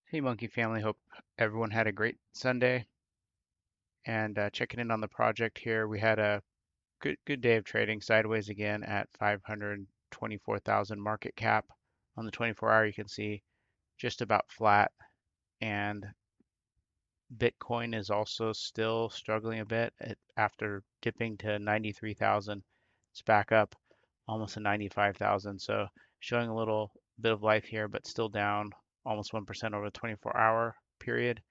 Hey, Monkey family. Hope everyone had a great Sunday. And checking in on the project here, we had a good day of trading sideways again at 524,000 market cap. On the 24-hour, you can see just about flat. And Bitcoin is also still struggling a bit after dipping to 93,000. It's back up almost to 95,000. So showing a little bit of life here, but still down almost 1% over the 24-hour period.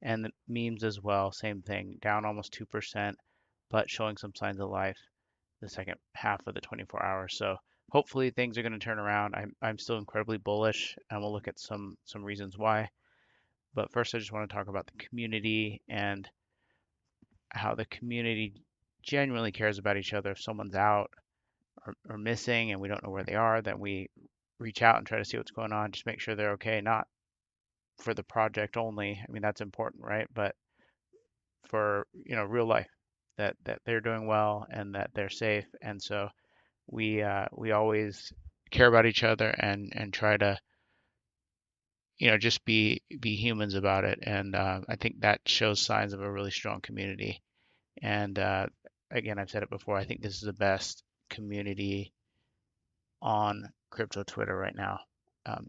And the memes as well, same thing, down almost 2%, but showing some signs of life the second half of the 24 hours. So hopefully things are going to turn around. I'm still incredibly bullish, and we'll look at some reasons why. But first, I just want to talk about the community and how the community genuinely cares about each other. If someone's out or missing and we don't know where they are, then we reach out and try to see what's going on, just make sure they're okay, not for the project only. I mean, that's important, right? But for real life, that they're doing well and that they're safe. And so we always care about each other and try to just be humans about it. And I think that shows signs of a really strong community. And again, I've said it before, I think this is the best community on crypto Twitter right now,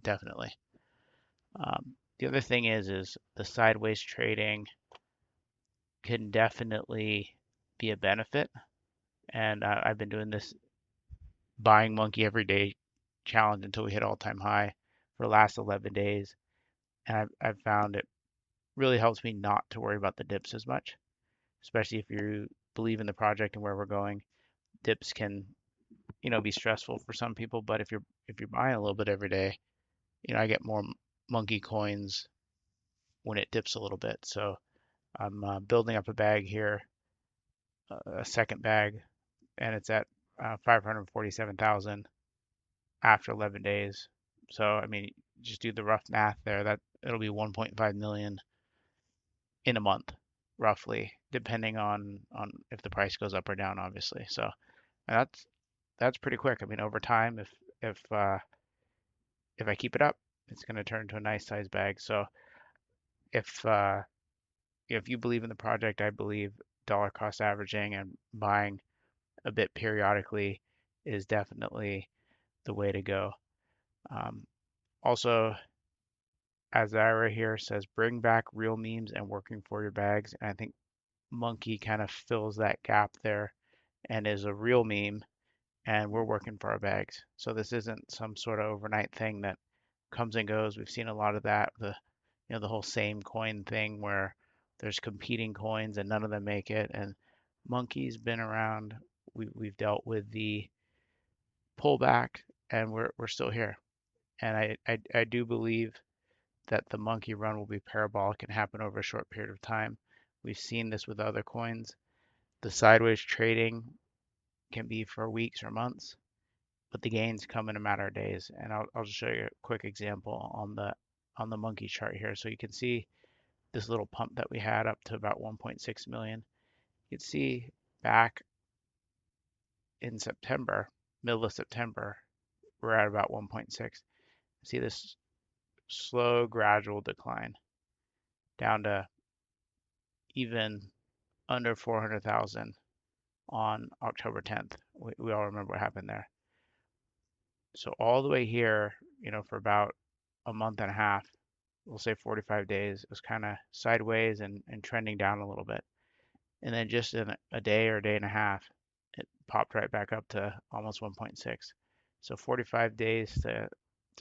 definitely. The other thing is the sideways trading can definitely be a benefit. And I've been doing this buying monkey every day challenge until we hit all-time high for the last 11 days. And I've found it really helps me not to worry about the dips as much, especially if you believe in the project and where we're going. Dips can, be stressful for some people, but if you're buying a little bit every day, I get more monkey coins when it dips a little bit. So I'm building up a bag here, a second bag, and it's at 547,000 after 11 days. So, I mean, just do the rough math there. That it'll be 1.5 million in a month, roughly, depending on if the price goes up or down, obviously. So that's pretty quick. I mean, over time, if I keep it up, it's going to turn into a nice size bag. So if if you believe in the project, I believe dollar cost averaging and buying a bit periodically is definitely the way to go. Um, Also, as Ira here says, bring back real memes and working for your bags. And I think Monkey kind of fills that gap there and is a real meme, and we're working for our bags. So this isn't some sort of overnight thing that comes and goes. We've seen a lot of that, the whole same coin thing where there's competing coins and none of them make it. And Monkey's been around. We've dealt with the pullback, and we're still here. And I do believe that the monkey run will be parabolic and happen over a short period of time. We've seen this with other coins. The sideways trading can be for weeks or months, but the gains come in a matter of days. And I'll just show you a quick example on the monkey chart here. So you can see this little pump that we had up to about 1.6 million. You can see back in September, middle of September, we're at about 1.6. See this slow gradual decline down to even under 400,000 on October 10th. We all remember what happened there. So all the way here, for about a month and a half, we'll say 45 days, it was kind of sideways and trending down a little bit. And then just in a day or a day and a half, it popped right back up to almost 1.6. So 45 days to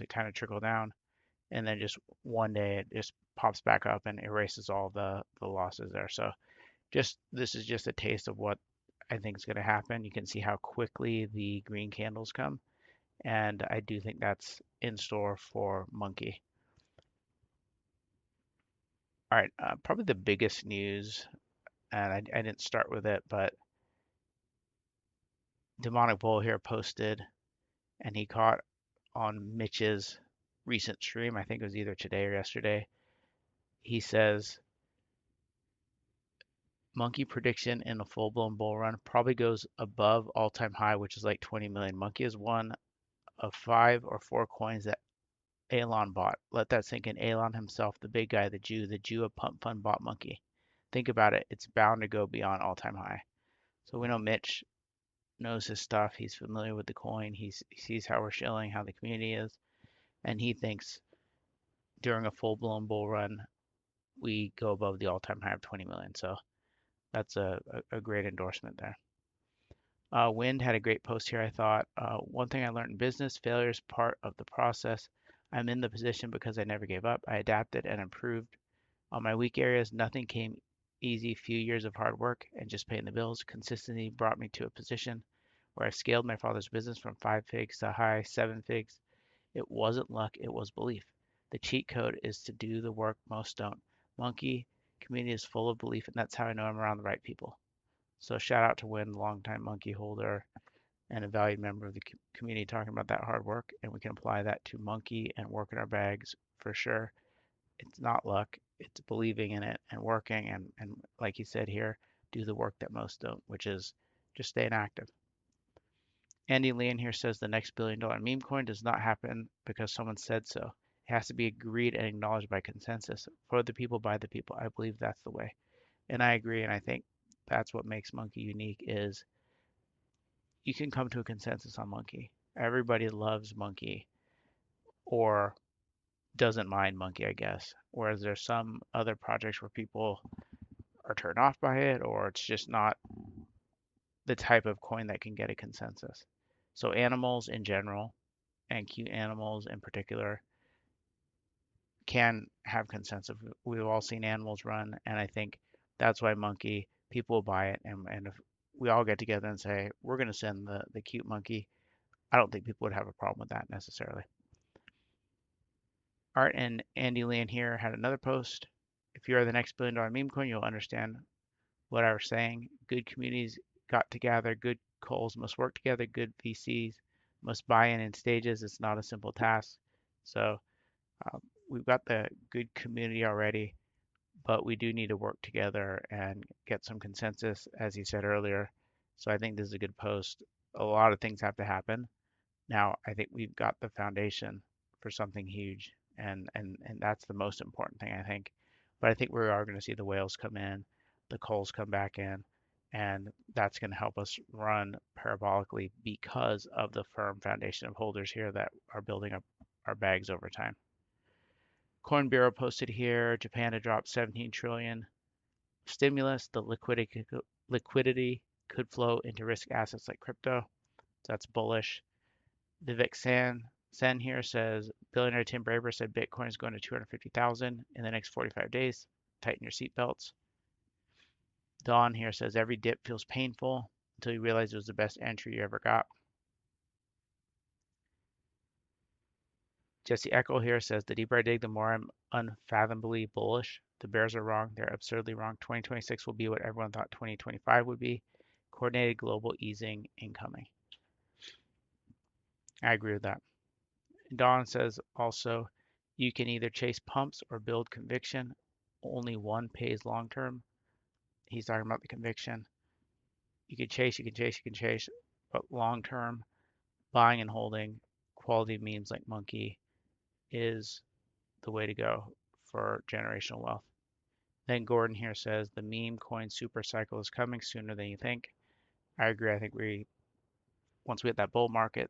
kind of trickle down. And then just one day it just pops back up and erases all the losses there. So this is just a taste of what I think is going to happen. You can see how quickly the green candles come, and I do think that's in store for Monkey. All right, probably the biggest news, and I didn't start with it, but Demonic Bull here posted, and he caught on Mitch's recent stream. I think it was either today or yesterday. He says Monkey prediction in a full-blown bull run probably goes above all-time high, which is like 20 million. Monkey is one of 5 or 4 coins that Elon bought. Let that sink in. Elon himself, the big guy, the Jew of Pump Fund bought Monkey. Think about it. It's bound to go beyond all-time high. So we know Mitch knows his stuff. He's familiar with the coin. He sees how we're shilling, how the community is, and he thinks during a full-blown bull run, we go above the all-time high of 20 million. So that's a great endorsement there. Wind had a great post here, I thought. One thing I learned in business, failure is part of the process. I'm in the position because I never gave up. I adapted and improved. On my weak areas, nothing came easy. Few years of hard work and just paying the bills. Consistency brought me to a position where I scaled my father's business from 5 figs to high 7 figs. It wasn't luck, it was belief. The cheat code is to do the work most don't. Monkey community is full of belief, and that's how I know I'm around the right people. So shout out to Win, longtime monkey holder and a valued member of the community, talking about that hard work, and we can apply that to monkey and work in our bags for sure. It's not luck, it's believing in it and working, and like you said here, do the work that most don't, which is just staying active. Andy Leon here says the next $1 billion meme coin does not happen because someone said so. It has to be agreed and acknowledged by consensus. For the people, by the people. I believe that's the way. And I agree, and I think that's what makes Monkey unique is you can come to a consensus on Monkey. Everybody loves Monkey or doesn't mind Monkey, I guess. Whereas there's some other projects where people are turned off by it, or it's just not the type of coin that can get a consensus. So animals in general, and cute animals in particular, can have consensus. We've all seen animals run, and I think that's why Monkey, people will buy it. And if we all get together and say, we're going to send the cute monkey, I don't think people would have a problem with that necessarily. Art and Andy Leon here had another post. If you are the next $1 billion meme coin, you'll understand what I was saying. Good communities got together, good calls must work together, good VCs must buy in stages. It's not a simple task. So um, we've got the good community already, but we do need to work together and get some consensus, as you said earlier. So I think this is a good post. A lot of things have to happen. Now, I think we've got the foundation for something huge, and that's the most important thing, I think. But I think we are going to see the whales come in, the coals come back in, and that's going to help us run parabolically because of the firm foundation of holders here that are building up our bags over time. Coin Bureau posted here, Japan to drop 17 trillion. Stimulus, the liquidity could flow into risk assets like crypto. That's bullish. Vivek Sen here says billionaire Tim Braver said Bitcoin is going to 250,000 in the next 45 days. Tighten your seatbelts. Don here says every dip feels painful until you realize it was the best entry you ever got. Jesse Eckel here says the deeper I dig, the more I'm unfathomably bullish. The bears are wrong. They're absurdly wrong. 2026 will be what everyone thought 2025 would be. Coordinated global easing incoming. I agree with that. Don says also, you can either chase pumps or build conviction. Only one pays long term. He's talking about the conviction. You can chase, you can chase, you can chase, but long term, buying and holding quality memes like Monkey is the way to go for generational wealth. Then Gordon here says the meme coin super cycle is coming sooner than you think. I agree. I think once we hit that bull market,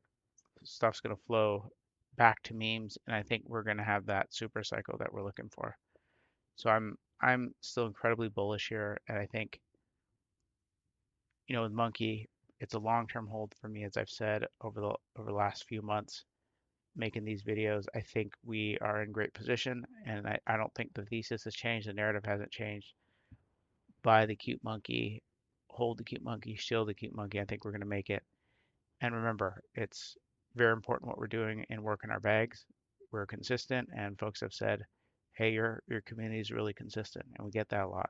stuff's going to flow back to memes, and I think we're going to have that super cycle that we're looking for. So I'm still incredibly bullish here, and I think with Monkey, it's a long-term hold for me, as I've said over the last few months making these videos. I think we are in great position, and I don't think the thesis has changed, the narrative hasn't changed. Buy the cute monkey, hold the cute monkey, shield the cute monkey. I think we're going to make it. And remember, it's very important what we're doing in working our bags. We're consistent, and folks have said, hey, your community is really consistent, and we get that a lot.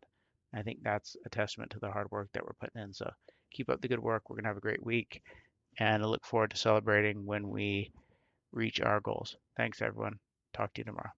I think that's a testament to the hard work that we're putting in. So keep up the good work. We're going to have a great week, and I look forward to celebrating when we reach our goals. Thanks, everyone. Talk to you tomorrow.